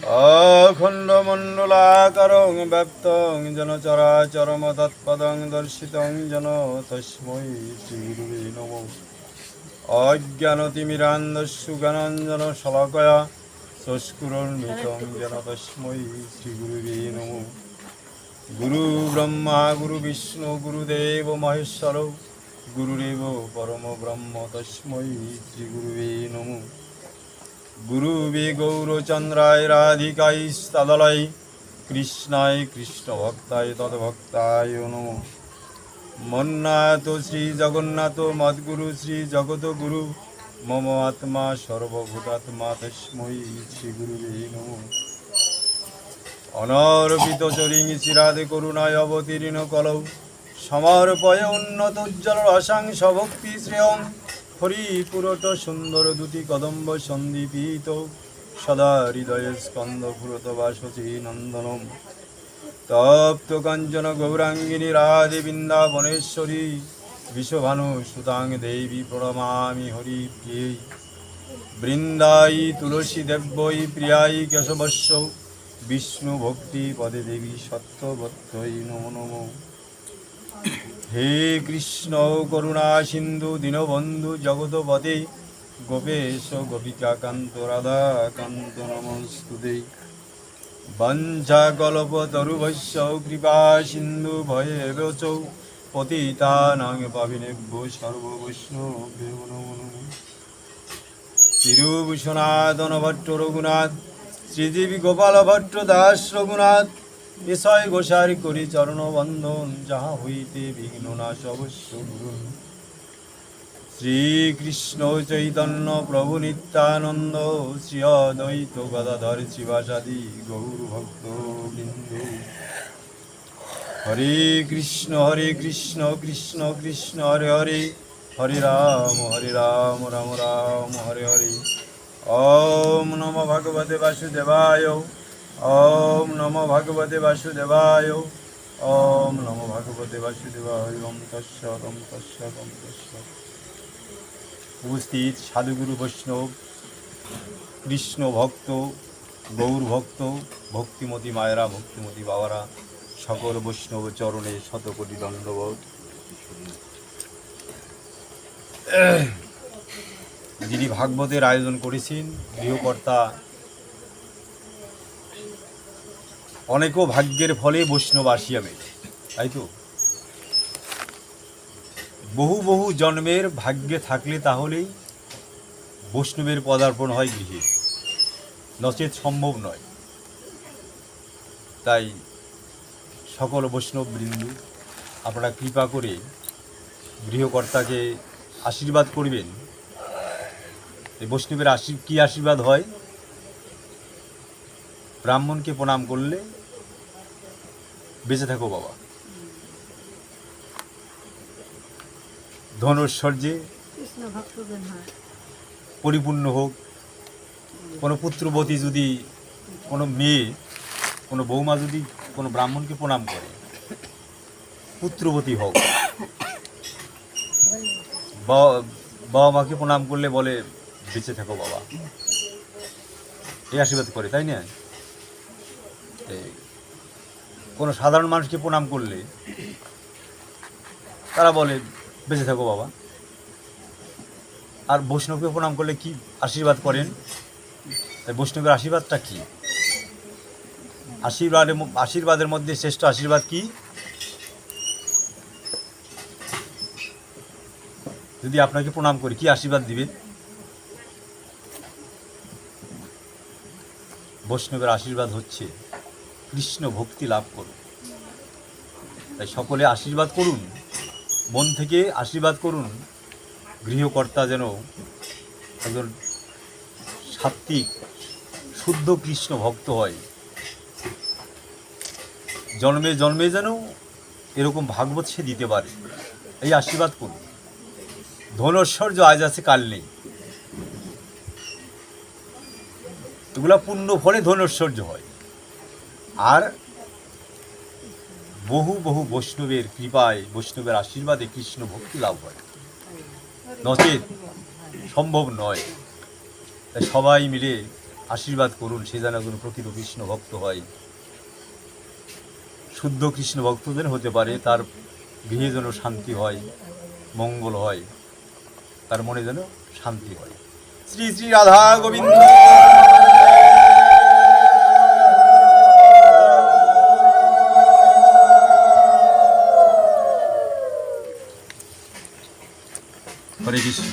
অখণ্ডমণ্ডলাকারং ব্যপ্তং যেন চরাচরম তৎপদং দর্শিতং যেন তস্मै শ্রীগুরুবে নমঃ। অজ্ঞানতিমিরান্ধস্যু জ্ঞানাঞ্জন শলাকয়া চক্ষুরন্মিলিতং যেন তস্मै শ্রীগুরুবে নমঃ। গুরু ব্রহ্মা গুরু বিষ্ণু গুরুদেব মহেশ্বর গুরুরেব পরম ব্রহ্ম তস্मै শ্রীগুরুবে নমঃ। গুরুবে গৌরচন্দ্রায় রাধিকাইস্তদলাই কৃষ্ণায় কৃষ্ণভক্তায় তদ্ভক্তায় নমঃ। মন্নাথ শ্রী জগন্নাথ মদ্গুরু শ্রী জগৎগুরু মম আত্মা সর্বভূতাত্মা তস্मै শ্রীগুরুবে নমঃ। অনর্পিত চরিং চিরাদ করুণায় অবতীর্ণ কলৌ সমর্পয় উন্নত উজ্জ্বল রসাংশ ভক্তি শ্রেয়ং হরিপুরট সুন্দর দুটি কদম্ব সন্দীপিত সদা হৃদয়ে স্কন্দ পুরত বাসচি নন্দনম তপ্ত কাঞ্চন গৌরাঙ্গিনী রাধে বৃন্দাবনেশ্বরী বিশ্বভানু সুতাং দেবী প্রণমামি হরি প্রিয়ে বৃন্দায়ী তুলসী দেব্যই প্রিয়ায়ী কেশবস্য বিষ্ণু ভক্তি পদে দেবী সত্যবত্যই নমো নমো। হে কৃষ্ণ করুণা সিন্ধু দীনবন্ধু জগৎপতে গোপেশ গোপিকাকান্ত রাধাকান্ত নমস্তুতে। বঞ্চাকল্পতরুভ্যশ্চ কৃপা সিন্ধু ভয়েব চ পতিতানাং পাবনেভ্যো সর্ববৈষ্ণবেভ্যো নমো নমঃ। তিরুভূষণাদন ভট্ট রঘুনাথ শ্রীদেবী গোপাল ভট্ট দাস রঘুনাথ বিষয় গোসারি করি চরণ বন্ধন যাহা হইতে বিঘ্ন নাশ অবশ্য গুরুন। শ্রীকৃষ্ণ চৈতন্য প্রভু নিত্যানন্দ শ্রী অদ্বৈত গদাধর শিবাসাদি গৌর ভক্ত বৃন্দ। হরে কৃষ্ণ কৃষ্ণ কৃষ্ণ হরে হরে হরে রাম রাম রাম হরে হরে। ওম নমো ভগবতে বাসুদেবায় ওম নমো ভগবতে বাসুদেবায় ওম নমো ভগবতে বাসুদেবায় ওম তৎসৎ ওম তৎসৎ ওম তৎসৎ। উপস্থিত সাধুগুরু বৈষ্ণব কৃষ্ণ ভক্ত গৌর ভক্ত ভক্তিমতী মায়েরা ভক্তিমতী বাবারা সকল বৈষ্ণব চরণে শতকোটি দণ্ডবোধ। যিনি ভাগবতের আয়োজন করেছেন গৃহকর্তা অনেকও ভাগ্যের ফলে বৈষ্ণব আসিয়া মেলে, তাই তো বহু বহু জন্মের ভাগ্যে থাকলে তাহলেই বৈষ্ণবের পদার্পণ হয় গৃহে, নচেত সম্ভব নয়। তাই সকল বৈষ্ণব বৃন্দু আপনারা কৃপা করে গৃহকর্তাকে আশীর্বাদ করবেন। এই বৈষ্ণবের কি আশীর্বাদ হয়? ব্রাহ্মণকে প্রণাম করলে বেঁচে থাকো বাবা, ধনৈশ্বর্যে পরিপূর্ণ হোক। কোনো পুত্রবতী যদি কোনো মেয়ে কোনো বৌমা যদি কোনো ব্রাহ্মণকে প্রণাম করে পুত্রবতী হোক, বাবা মাকে প্রণাম করলে বলে বেঁচে থাকো বাবা, এই আশীর্বাদ করে, তাই না? কোনো সাধারণ মানুষকে প্রণাম করলে তারা বলে বেঁচে থাকো বাবা। আর বৈষ্ণবকে প্রণাম করলে কি আশীর্বাদ করেন? তাই বৈষ্ণবের আশীর্বাদটা কি? আশীর্বাদের মধ্যে শ্রেষ্ঠ আশীর্বাদ কি? যদি আপনাকে প্রণাম করি কি আশীর্বাদ দিবেন? বৈষ্ণবের আশীর্বাদ হচ্ছে কৃষ্ণ ভক্তি লাভ করুন। তাই সকলে আশীর্বাদ করুন, মন থেকে আশীর্বাদ করুন, গৃহকর্তা যেন একজন সাত্ত্বিক শুদ্ধ কৃষ্ণ ভক্ত হয়, জন্মে জন্মে যেন এরকম ভাগবত সে দিতে পারে, এই আশীর্বাদ করুন। ধনৈশ্বর্য আজ আছে কাল নেই, এগুলা পুণ্য ফলে ধনৈশ্বর্য হয়। আর বহু বহু বৈষ্ণবের কৃপায় বৈষ্ণবের আশীর্বাদে কৃষ্ণ ভক্তি লাভ হয়, নচেত সম্ভব নয়। তাই সবাই মিলে আশীর্বাদ করুন, সে যেন একজন প্রকৃত কৃষ্ণ ভক্ত হয়, শুদ্ধ কৃষ্ণ ভক্ত যেন হতে পারে, তার গৃহে যেন শান্তি হয়, মঙ্গল হয়, তার মনে যেন শান্তি হয়। শ্রী শ্রী রাধা গোবিন্দ। হরে কৃষ্ণ।